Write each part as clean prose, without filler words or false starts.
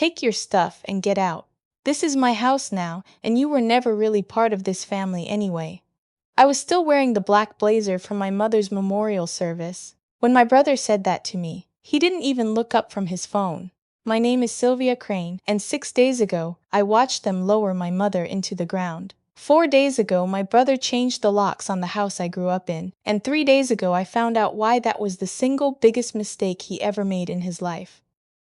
Take your stuff and get out. This is my house now, and you were never really part of this family anyway." I was still wearing the black blazer from my mother's memorial service when my brother said that to me. He didn't even look up from his phone. "My name is Sylvia Crane, and 6 days ago, I watched them lower my mother into the ground. 4 days ago, my brother changed the locks on the house I grew up in, and 3 days ago I found out why that was the single biggest mistake he ever made in his life."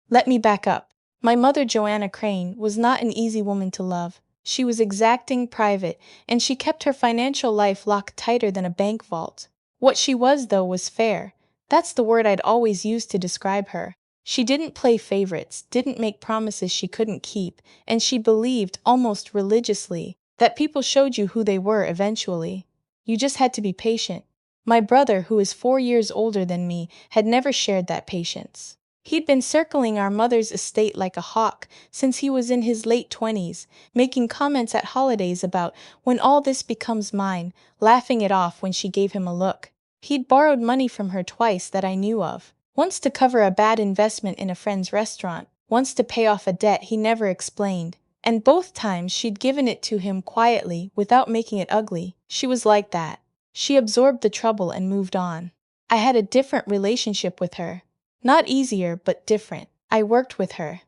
Let me back up. My mother, Joanna Crane, was not an easy woman to love. She was exacting, private, and she kept her financial life locked tighter than a bank vault. What she was, though, was fair. That's the word I'd always used to describe her. She didn't play favorites, didn't make promises she couldn't keep, and she believed, almost religiously, that people showed you who they were eventually. You just had to be patient. My brother, who is 4 years older than me, had never shared that patience. He'd been circling our mother's estate like a hawk since he was in his late 20s, making comments at holidays about "when all this becomes mine," laughing it off when she gave him a look. He'd borrowed money from her twice that I knew of, once to cover a bad investment in a friend's restaurant, once to pay off a debt he never explained, and both times she'd given it to him quietly without making it ugly. She was like that. She absorbed the trouble and moved on. I had a different relationship with her. Not easier, but different. I worked with her.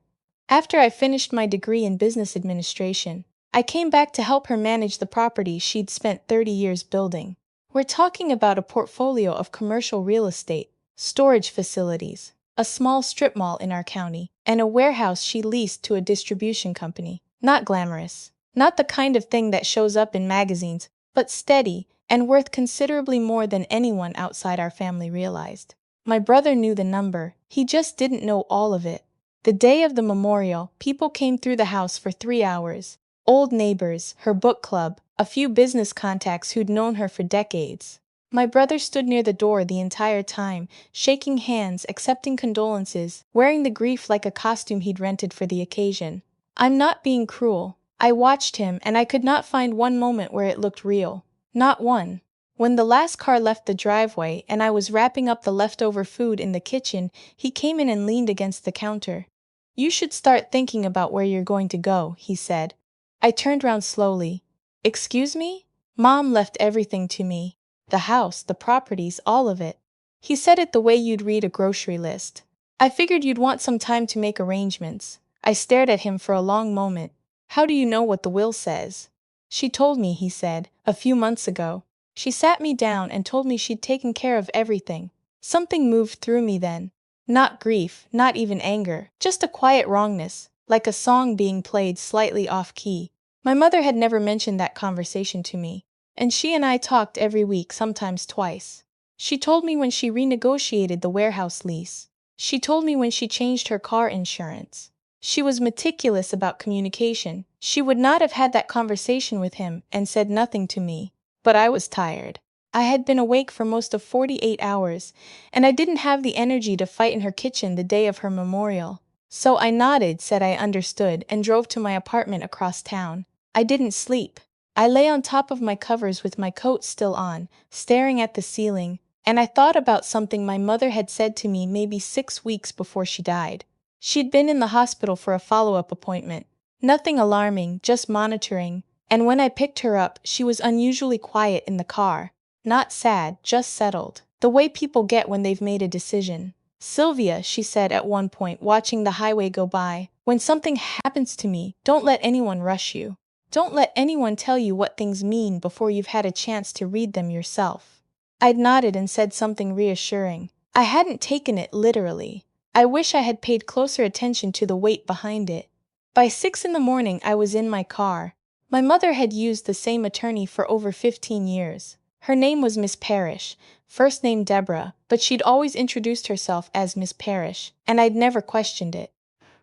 After I finished my degree in business administration, I came back to help her manage the property she'd spent 30 years building. We're talking about a portfolio of commercial real estate, storage facilities, a small strip mall in our county, and a warehouse she leased to a distribution company. Not glamorous. Not the kind of thing that shows up in magazines, but steady and worth considerably more than anyone outside our family realized. My brother knew the number, he just didn't know all of it. The day of the memorial, people came through the house for 3 hours. Old neighbors, her book club, a few business contacts who'd known her for decades. My brother stood near the door the entire time, shaking hands, accepting condolences, wearing the grief like a costume he'd rented for the occasion. I'm not being cruel. I watched him, and I could not find one moment where it looked real. Not one. When the last car left the driveway and I was wrapping up the leftover food in the kitchen, he came in and leaned against the counter. "You should start thinking about where you're going to go," he said. I turned round slowly. "Excuse me?" "Mom left everything to me. The house, the properties, all of it." He said it the way you'd read a grocery list. "I figured you'd want some time to make arrangements." I stared at him for a long moment. "How do you know what the will says?" "She told me," he said, "a few months ago. She sat me down and told me she'd taken care of everything." Something moved through me then. Not grief, not even anger, just a quiet wrongness, like a song being played slightly off-key. My mother had never mentioned that conversation to me, and she and I talked every week, sometimes twice. She told me when she renegotiated the warehouse lease. She told me when she changed her car insurance. She was meticulous about communication. She would not have had that conversation with him and said nothing to me. But I was tired. I had been awake for most of 48 hours, and I didn't have the energy to fight in her kitchen the day of her memorial. So I nodded, said I understood, and drove to my apartment across town. I didn't sleep. I lay on top of my covers with my coat still on, staring at the ceiling, and I thought about something my mother had said to me maybe 6 weeks before she died. She'd been in the hospital for a follow-up appointment. Nothing alarming, just monitoring. And when I picked her up, she was unusually quiet in the car. Not sad, just settled. The way people get when they've made a decision. "Sylvia," she said at one point, watching the highway go by, "when something happens to me, don't let anyone rush you. Don't let anyone tell you what things mean before you've had a chance to read them yourself." I'd nodded and said something reassuring. I hadn't taken it literally. I wish I had paid closer attention to the weight behind it. By 6 in the morning I was in my car. My mother had used the same attorney for over 15 years. Her name was Miss Parrish, first name Deborah, but she'd always introduced herself as Miss Parrish, and I'd never questioned it.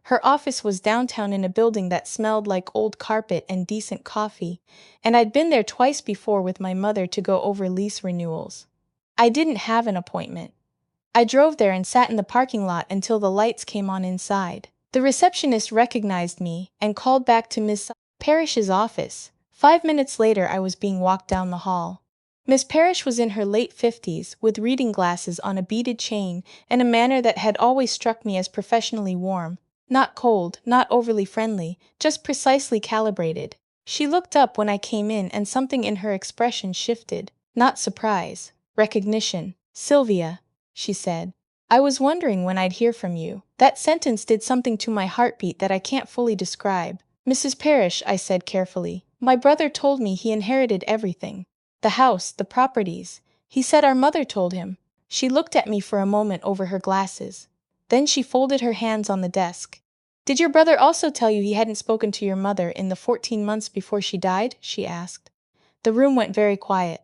Her office was downtown in a building that smelled like old carpet and decent coffee, and I'd been there twice before with my mother to go over lease renewals. I didn't have an appointment. I drove there and sat in the parking lot until the lights came on inside. The receptionist recognized me and called back to Miss Parrish's office. 5 minutes later I was being walked down the hall. Miss Parrish was in her late 50s, with reading glasses on a beaded chain and a manner that had always struck me as professionally warm. Not cold, not overly friendly, just precisely calibrated. She looked up when I came in and something in her expression shifted. Not surprise, recognition. "Sylvia," she said. "I was wondering when I'd hear from you." That sentence did something to my heartbeat that I can't fully describe. "Mrs. Parrish," I said carefully. "My brother told me he inherited everything. The house, the properties. He said our mother told him." She looked at me for a moment over her glasses. Then she folded her hands on the desk. "Did your brother also tell you he hadn't spoken to your mother in the 14 months before she died?" she asked. The room went very quiet.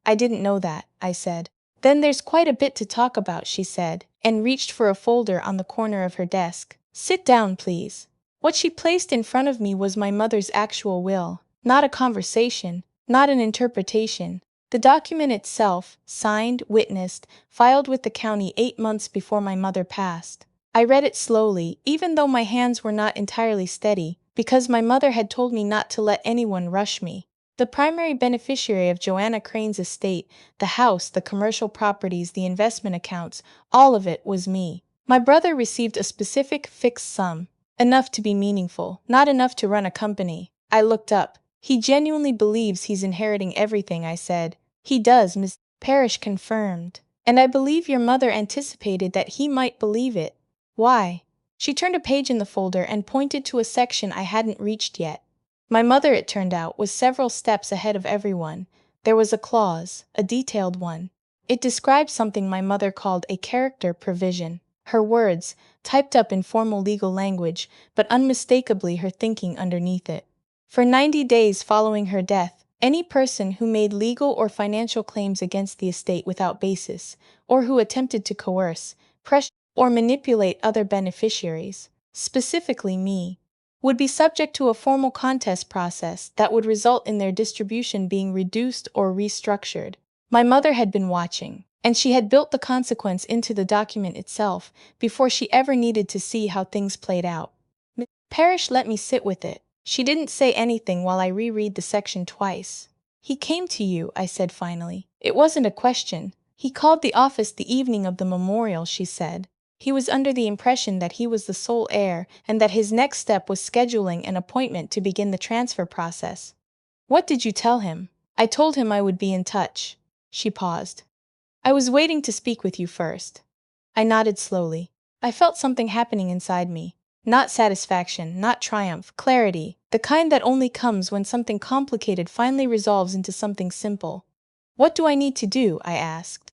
"I didn't know that," I said. "Then there's quite a bit to talk about," she said, and reached for a folder on the corner of her desk. "Sit down, please." What she placed in front of me was my mother's actual will, not a conversation, not an interpretation. The document itself, signed, witnessed, filed with the county 8 months before my mother passed. I read it slowly, even though my hands were not entirely steady, because my mother had told me not to let anyone rush me. The primary beneficiary of Joanna Crane's estate, the house, the commercial properties, the investment accounts, all of it was me. My brother received a specific, fixed sum. Enough to be meaningful, not enough to run a company. I looked up. "He genuinely believes he's inheriting everything," I said. "He does," Miss Parrish confirmed. "And I believe your mother anticipated that he might believe it." "Why?" She turned a page in the folder and pointed to a section I hadn't reached yet. My mother, it turned out, was several steps ahead of everyone. There was a clause, a detailed one. It described something my mother called a character provision. Her words, typed up in formal legal language, but unmistakably her thinking underneath it. For 90 days following her death, any person who made legal or financial claims against the estate without basis, or who attempted to coerce, pressure, or manipulate other beneficiaries, specifically me, would be subject to a formal contest process that would result in their distribution being reduced or restructured. My mother had been watching, and she had built the consequence into the document itself before she ever needed to see how things played out. Miss Parrish let me sit with it. She didn't say anything while I reread the section twice. "He came to you," I said finally. "It wasn't a question. He called the office the evening of the memorial," she said. "He was under the impression that he was the sole heir and that his next step was scheduling an appointment to begin the transfer process." "What did you tell him?" "I told him I would be in touch." She paused. "I was waiting to speak with you first." I nodded slowly. I felt something happening inside me. Not satisfaction, not triumph, clarity, the kind that only comes when something complicated finally resolves into something simple. "What do I need to do?" I asked.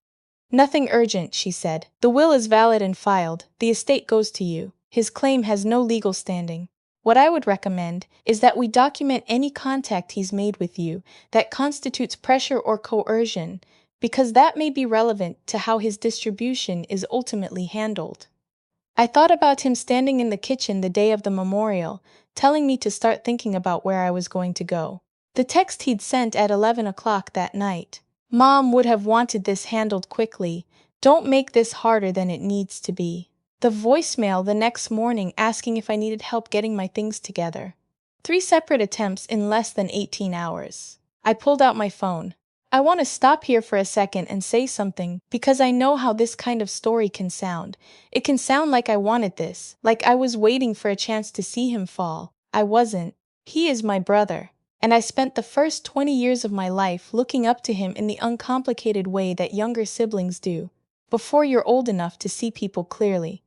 "Nothing urgent," she said. "The will is valid and filed. The estate goes to you. His claim has no legal standing. What I would recommend is that we document any contact he's made with you that constitutes pressure or coercion, because that may be relevant to how his distribution is ultimately handled." I thought about him standing in the kitchen the day of the memorial, telling me to start thinking about where I was going to go. The text he'd sent at 11 o'clock that night. "Mom would have wanted this handled quickly. Don't make this harder than it needs to be." The voicemail the next morning asking if I needed help getting my things together. 3 separate attempts in less than 18 hours. I pulled out my phone. I want to stop here for a second and say something, because I know how this kind of story can sound. It can sound like I wanted this, like I was waiting for a chance to see him fall. I wasn't. He is my brother, and I spent the first 20 years of my life looking up to him in the uncomplicated way that younger siblings do, before you're old enough to see people clearly.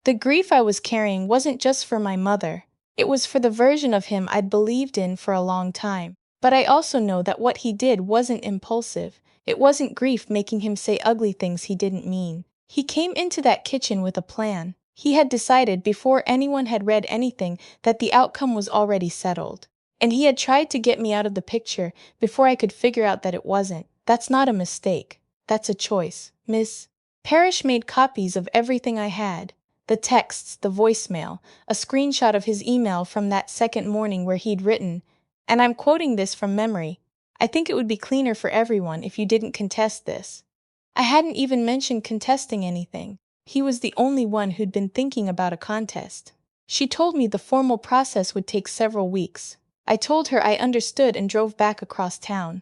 The grief I was carrying wasn't just for my mother. It was for the version of him I'd believed in for a long time. But I also know that what he did wasn't impulsive. It wasn't grief making him say ugly things he didn't mean. He came into that kitchen with a plan. He had decided before anyone had read anything that the outcome was already settled. And he had tried to get me out of the picture before I could figure out that it wasn't. That's not a mistake. That's a choice. Miss Parrish made copies of everything I had. The texts, the voicemail, a screenshot of his email from that second morning where he'd written, and I'm quoting this from memory, "I think it would be cleaner for everyone if you didn't contest this." I hadn't even mentioned contesting anything. He was the only one who'd been thinking about a contest. She told me the formal process would take several weeks. I told her I understood and drove back across town.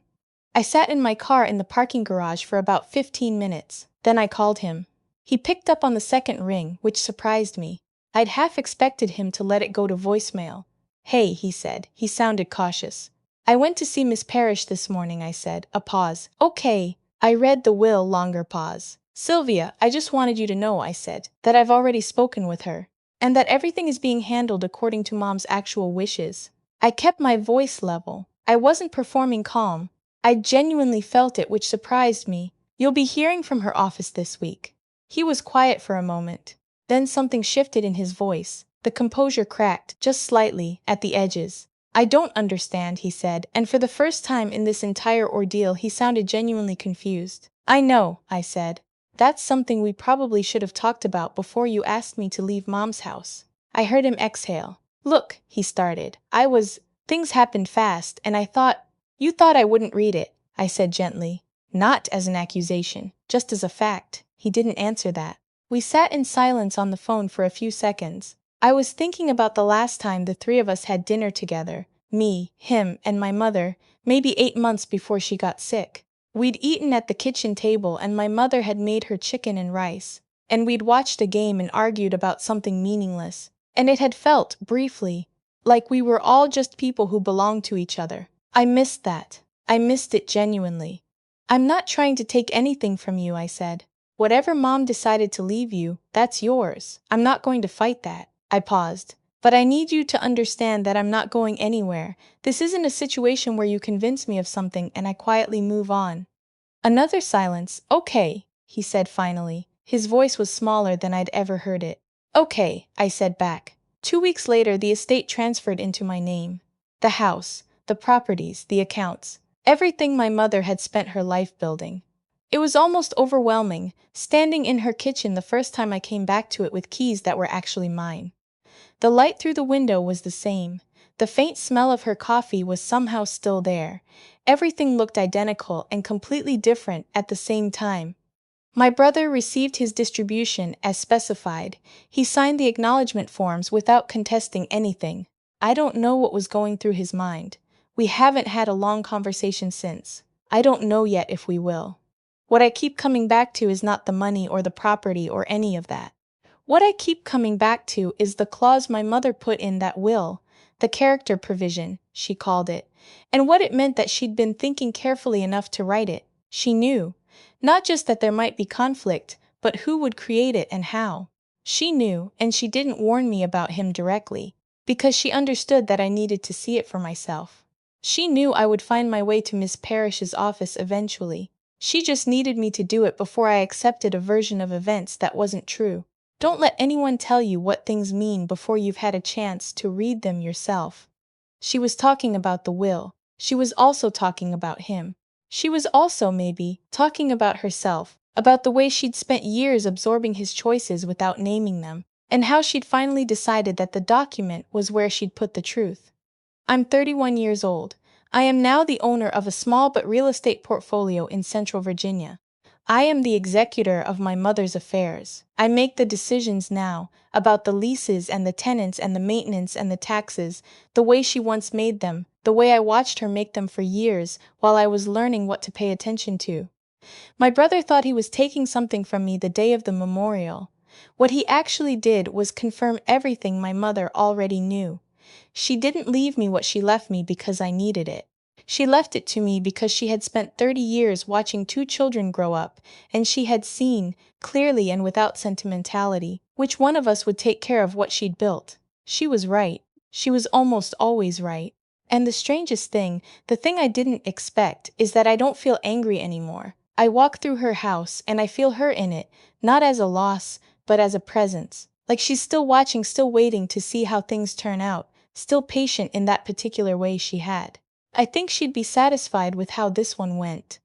I sat in my car in the parking garage for about 15 minutes. Then I called him. He picked up on the second ring, which surprised me. I'd half expected him to let it go to voicemail. Hey, he said. He sounded cautious. I went to see Miss Parrish this morning, I said. A pause. Okay. I read the will, longer pause. Sylvia, I just wanted you to know, I said, that I've already spoken with her. And that everything is being handled according to Mom's actual wishes. I kept my voice level. I wasn't performing calm. I genuinely felt it, which surprised me. You'll be hearing from her office this week. He was quiet for a moment. Then something shifted in his voice. The composure cracked, just slightly, at the edges. I don't understand, he said, and for the first time in this entire ordeal he sounded genuinely confused. I know, I said. That's something we probably should have talked about before you asked me to leave Mom's house. I heard him exhale. Look, he started. Things happened fast, and you thought I wouldn't read it, I said gently. Not as an accusation, just as a fact. He didn't answer that. We sat in silence on the phone for a few seconds. I was thinking about the last time the three of us had dinner together, me, him, and my mother, maybe 8 months before she got sick. We'd eaten at the kitchen table and my mother had made her chicken and rice, and we'd watched a game and argued about something meaningless, and it had felt, briefly, like we were all just people who belonged to each other. I missed that. I missed it genuinely. I'm not trying to take anything from you, I said. Whatever Mom decided to leave you, that's yours. I'm not going to fight that. I paused. But I need you to understand that I'm not going anywhere. This isn't a situation where you convince me of something and I quietly move on. Another silence. Okay, he said finally. His voice was smaller than I'd ever heard it. Okay, I said back. 2 weeks later, the estate transferred into my name. The house, the properties, the accounts, everything my mother had spent her life building. It was almost overwhelming, standing in her kitchen the first time I came back to it with keys that were actually mine. The light through the window was the same. The faint smell of her coffee was somehow still there. Everything looked identical and completely different at the same time. My brother received his distribution as specified. He signed the acknowledgement forms without contesting anything. I don't know what was going through his mind. We haven't had a long conversation since. I don't know yet if we will. What I keep coming back to is not the money or the property or any of that. What I keep coming back to is the clause my mother put in that will, the character provision, she called it, and what it meant that she'd been thinking carefully enough to write it. She knew. Not just that there might be conflict, but who would create it and how. She knew, and she didn't warn me about him directly, because she understood that I needed to see it for myself. She knew I would find my way to Miss Parrish's office eventually. She just needed me to do it before I accepted a version of events that wasn't true. Don't let anyone tell you what things mean before you've had a chance to read them yourself. She was talking about the will. She was also talking about him. She was also, maybe, talking about herself, about the way she'd spent years absorbing his choices without naming them, and how she'd finally decided that the document was where she'd put the truth. I'm 31 years old. I am now the owner of a small but real estate portfolio in Central Virginia. I am the executor of my mother's affairs. I make the decisions now about the leases and the tenants and the maintenance and the taxes, the way she once made them, the way I watched her make them for years while I was learning what to pay attention to. My brother thought he was taking something from me the day of the memorial. What he actually did was confirm everything my mother already knew. She didn't leave me what she left me because I needed it. She left it to me because she had spent 30 years watching 2 children grow up, and she had seen, clearly and without sentimentality, which one of us would take care of what she'd built. She was right. She was almost always right. And the strangest thing, the thing I didn't expect, is that I don't feel angry anymore. I walk through her house and I feel her in it, not as a loss, but as a presence. Like she's still watching, still waiting to see how things turn out, still patient in that particular way she had. I think she'd be satisfied with how this one went.